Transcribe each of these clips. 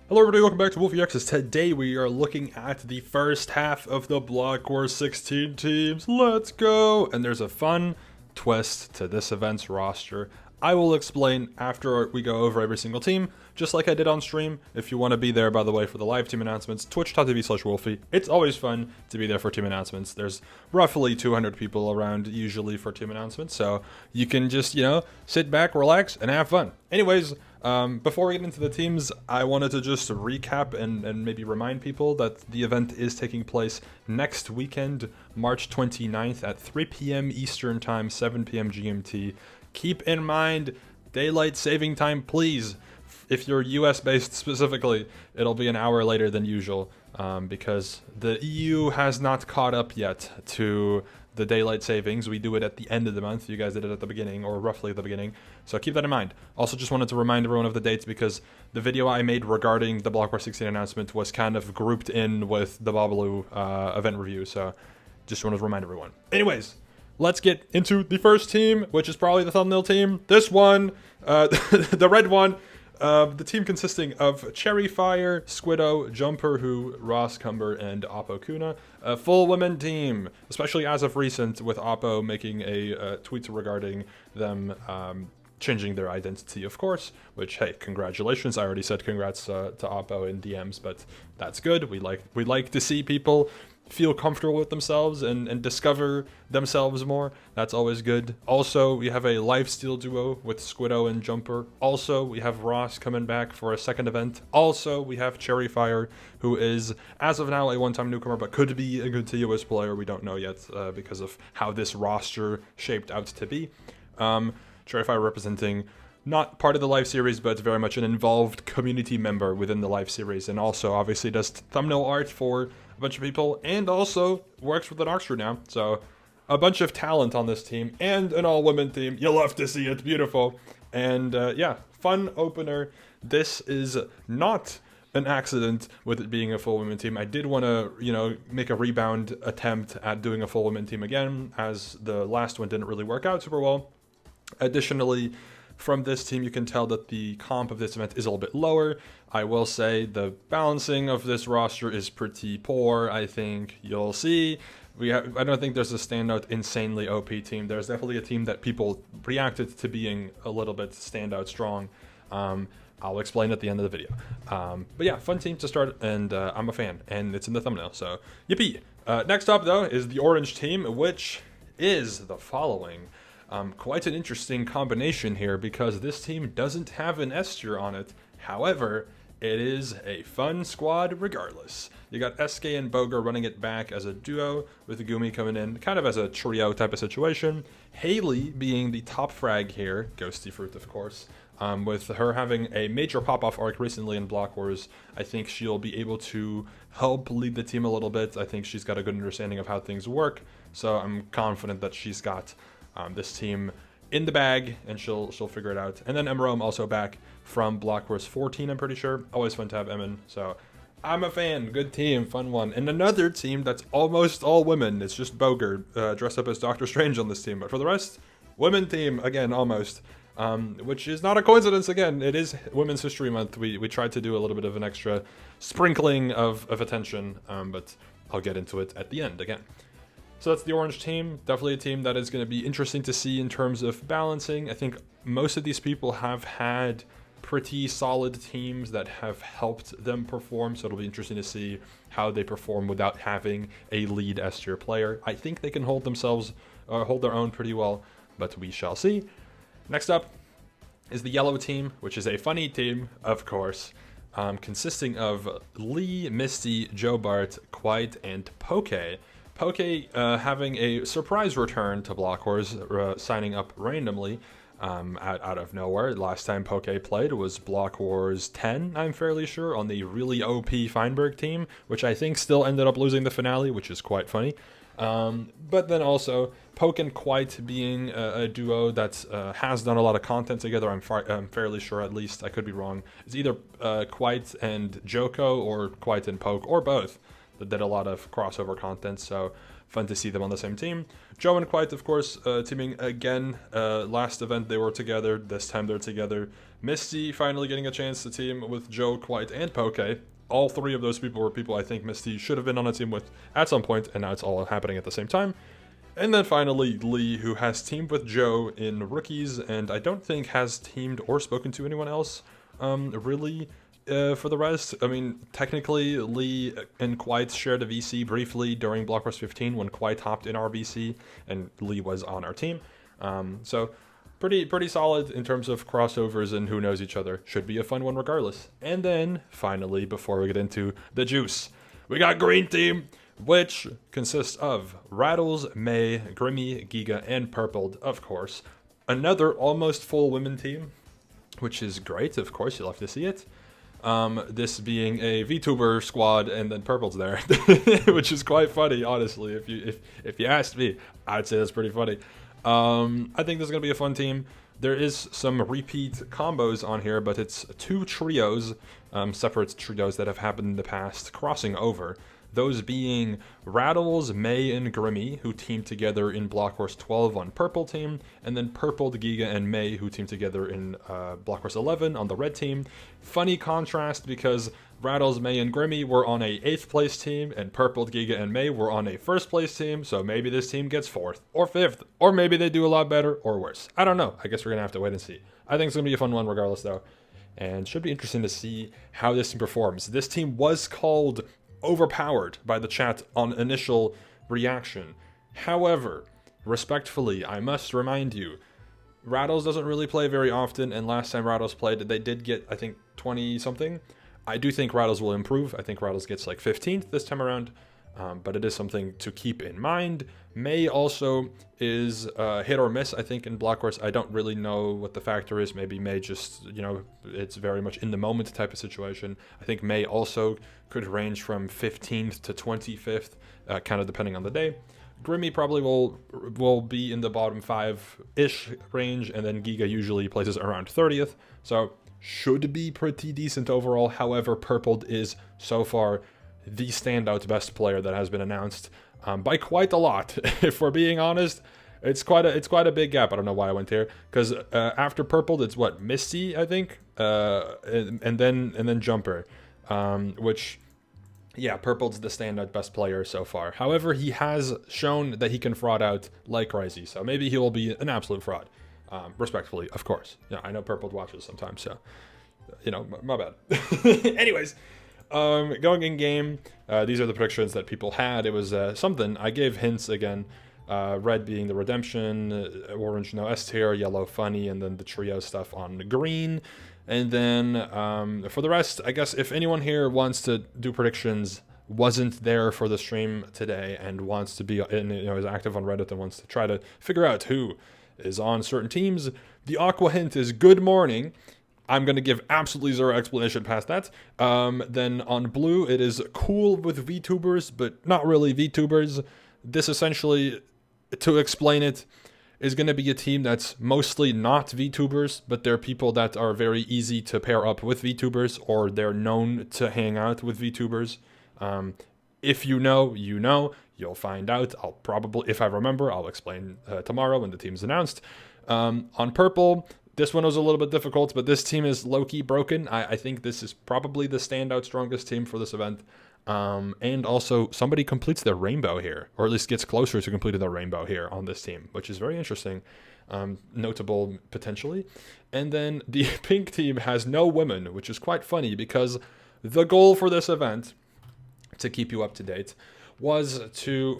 Hello everybody, welcome back to Wolfeei. Today we are looking at the first half of the Block Wars 16 teams. Let's go! And there's a fun twist to this event's roster. I will explain after we go over every single team, just like I did on stream. If you want to be there, by the way, for the live team announcements, twitch.tv/Wolfeei. It's always fun to be there for team announcements. There's roughly 200 people around usually for team announcements, so you can just, sit back, relax, and have fun. Anyways, before we get into the teams, I wanted to just recap and maybe remind people that the event is taking place next weekend, March 29th at 3 p.m. Eastern Time, 7 p.m. GMT. Keep in mind, daylight saving time, please. If you're US based specifically, it'll be an hour later than usual because the EU has not caught up yet to the daylight savings. We do it at the end of the month. You guys did it at the beginning, or roughly at the beginning. So keep that in mind. Also, just wanted to remind everyone of the dates because the video I made regarding the Block Wars 16 announcement was kind of grouped in with the Babalu event review. So just wanted to remind everyone. Anyways, let's get into the first team, which is probably the thumbnail team. This one, the red one. The team consisting of Cherry Fire, Squiddo, Jumper Who, Ross Cumber, and Oppo Kuna. A full women team, especially as of recent, with Oppo making a tweet regarding them changing their identity, of course, which, hey, congratulations. I already said congrats to Oppo in DMs, but that's good. We like to see people feel comfortable with themselves and discover themselves more. That's always good. Also, we have a lifesteal duo with Squiddo and Jumper. Also, we have Ross coming back for a second event. Also, we have Cherry Fire, who is, as of now, a one-time newcomer, but could be a continuous player. We don't know yet because of how this roster shaped out to be. Cherry Fire representing not part of the live series, but very much an involved community member within the live series, and also obviously does thumbnail art for a bunch of people, and also works with an Oxford now. So a bunch of talent on this team, and an all-women team. You'll love to see it. Beautiful. And yeah, fun opener. This is not an accident with it being a full women team. I did want to, make a rebound attempt at doing a full women team again, as the last one didn't really work out super well. Additionally, from this team, you can tell that the comp of this event is a little bit lower. I will say the balancing of this roster is pretty poor. I think you'll see. I don't think there's a standout insanely OP team. There's definitely a team that people reacted to being a little bit standout strong. I'll explain at the end of the video. But yeah, fun team to start, and I'm a fan, and it's in the thumbnail, so yippee. Next up, though, is the orange team, which is the following. Quite an interesting combination here because this team doesn't have an S tier on it. However, it is a fun squad regardless. You got SK and Boger running it back as a duo, with Gumi coming in kind of as a trio type of situation. Haley being the top frag here, Ghosty Fruit of course. With her having a major pop-off arc recently in Block Wars, I think she'll be able to help lead the team a little bit. I think she's got a good understanding of how things work, so I'm confident that she's got this team in the bag, and she'll figure it out. And then Emrome also back from Block Wars 14, I'm pretty sure. Always fun to have Emin, so I'm a fan. Good team, fun one. And another team that's almost all women. It's just Boger dressed up as Doctor Strange on this team, but for the rest, women team, again, almost. Which is not a coincidence, again. It is Women's History Month. We tried to do a little bit of an extra sprinkling of attention, but I'll get into it at the end again. So that's the orange team. Definitely a team that is going to be interesting to see in terms of balancing. I think most of these people have had pretty solid teams that have helped them perform, so it'll be interesting to see how they perform without having a lead S tier player. I think they can hold their own pretty well, but we shall see. Next up is the yellow team, which is a funny team, of course, consisting of Lee, Misty, Joe Bart, Quite, and Poke. Poke having a surprise return to Block Wars, signing up randomly out of nowhere. Last time Poke played was Block Wars 10, I'm fairly sure, on the really OP Feinberg team, which I think still ended up losing the finale, which is quite funny. But then also Poke and Quite being a duo that has done a lot of content together. I'm fairly sure, at least. I could be wrong. It's either Quite and Joko or Quite and Poke, or both. that did a lot of crossover content, so fun to see them on the same team. Joe and Quite, of course, teaming again. Last event they were together, this time they're together. Misty finally getting a chance to team with Joe, Quite, and Poke. All three of those people were people I think Misty should have been on a team with at some point, and now it's all happening at the same time. And then finally, Lee, who has teamed with Joe in Rookies, and I don't think has teamed or spoken to anyone else, really, for the rest. I mean, technically, Lee and Quite shared a VC briefly during blockwars 15 when Quite hopped in our VC, and Lee was on our team. So pretty solid in terms of crossovers and who knows each other. Should be a fun one regardless. And then, finally, before we get into the juice, we got Green Team, which consists of Rattles, May, Grimmy, Giga, and Purpled, of course. Another almost full women team, which is great, of course, you'll love to see it. This being a VTuber squad, and then Purple's there, which is quite funny, honestly. If you asked me, I'd say that's pretty funny. I think this is gonna be a fun team. There is some repeat combos on here, but it's two trios, separate trios that have happened in the past, crossing over. Those being Rattles, May, and Grimmy, who teamed together in Block Wars 12 on Purple team, and then Purpled, Giga, and May, who teamed together in Block Wars 11 on the Red team. Funny contrast because Rattles, May, and Grimmy were on a 8th place team, and Purpled, Giga, and May were on a 1st place team, so maybe this team gets 4th, or 5th, or maybe they do a lot better, or worse. I don't know. I guess we're going to have to wait and see. I think it's going to be a fun one regardless, though, and should be interesting to see how this team performs. This team was called overpowered by the chat on initial reaction. However, respectfully, I must remind you, Rattles doesn't really play very often, and last time Rattles played, they did get, I think, 20-something. I do think Rattles will improve. I think Rattles gets like 15th this time around, but it is something to keep in mind. May also is hit or miss, I think, in Block Wars. I don't really know what the factor is. Maybe May just, it's very much in the moment type of situation. I think May also could range from 15th to 25th, kind of depending on the day. Grimmy probably will be in the bottom 5-ish range, and then Giga usually places around 30th, so should be pretty decent overall. However, Purpled is so far the standout best player that has been announced by quite a lot. If we're being honest, it's quite a big gap. I don't know why I went here, because after Purpled, it's what, Misty, I think, and then Jumper, which, yeah, Purpled's the standout best player so far. However, he has shown that he can fraud out like crazy, so maybe he will be an absolute fraud. Respectfully, of course. Yeah, I know Purpled watches sometimes, so, my bad. Anyways, going in game, these are the predictions that people had. It was something. I gave hints again. Red being the redemption, orange no S tier, yellow funny, and then the trio stuff on the green. And then for the rest, I guess if anyone here wants to do predictions, wasn't there for the stream today, and wants to be, is active on Reddit and wants to try to figure out who is on certain teams, the Aqua hint is good morning. I'm going to give absolutely zero explanation past that. Then on blue, it is cool with VTubers, but not really VTubers. This essentially, to explain it, is going to be a team that's mostly not VTubers, but they're people that are very easy to pair up with VTubers, or they're known to hang out with VTubers. If you know, you'll find out. I'll probably, if I remember, I'll explain tomorrow when the team's announced. On purple, this one was a little bit difficult, but this team is low-key broken. I think this is probably the standout strongest team for this event. And also, somebody completes their rainbow here, or at least gets closer to completing their rainbow here on this team, which is very interesting, notable potentially. And then the pink team has no women, which is quite funny because the goal for this event, to keep you up to date, was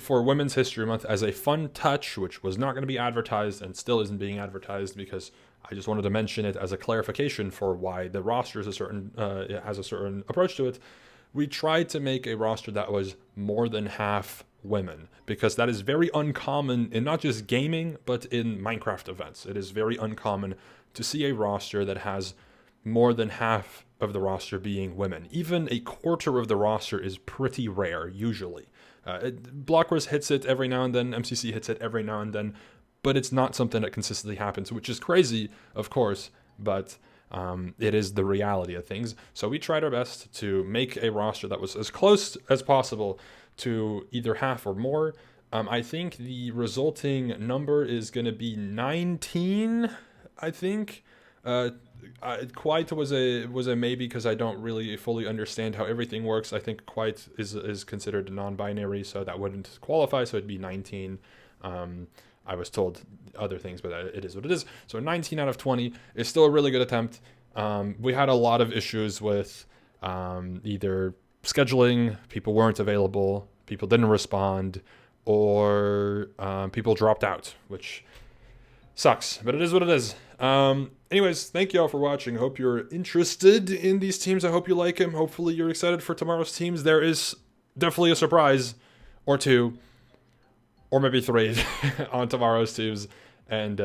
for Women's History Month as a fun touch, which was not going to be advertised and still isn't being advertised because I just wanted to mention it as a clarification for why the roster is has a certain approach to it. We tried to make a roster that was more than half women, because that is very uncommon in not just gaming, but in Minecraft events. It is very uncommon to see a roster that has more than half of the roster being women. Even a quarter of the roster is pretty rare, usually. Blockwars hits it every now and then, MCC hits it every now and then, but it's not something that consistently happens, which is crazy, of course, but It is the reality of things. So we tried our best to make a roster that was as close as possible to either half or more. I think the resulting number is going to be 19, I think. Quite was a maybe because I don't really fully understand how everything works. I think quite is considered non-binary, so that wouldn't qualify. So it'd be 19. I was told other things, but it is what it is. So 19 out of 20 is still a really good attempt. We had a lot of issues with either scheduling, people weren't available, people didn't respond, or people dropped out, which sucks, but it is what it is. Anyways, thank you all for watching. I hope you're interested in these teams. I hope you like them. Hopefully you're excited for tomorrow's teams. There is definitely a surprise or two, or maybe three on tomorrow's teams. And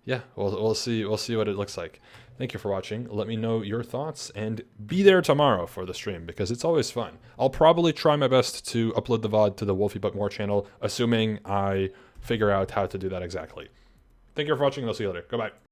yeah, we'll see what it looks like. Thank you for watching. Let me know your thoughts and be there tomorrow for the stream because it's always fun. I'll probably try my best to upload the VOD to the Wolfeei But More channel, assuming I figure out how to do that exactly. Thank you for watching, and I'll see you later. Goodbye.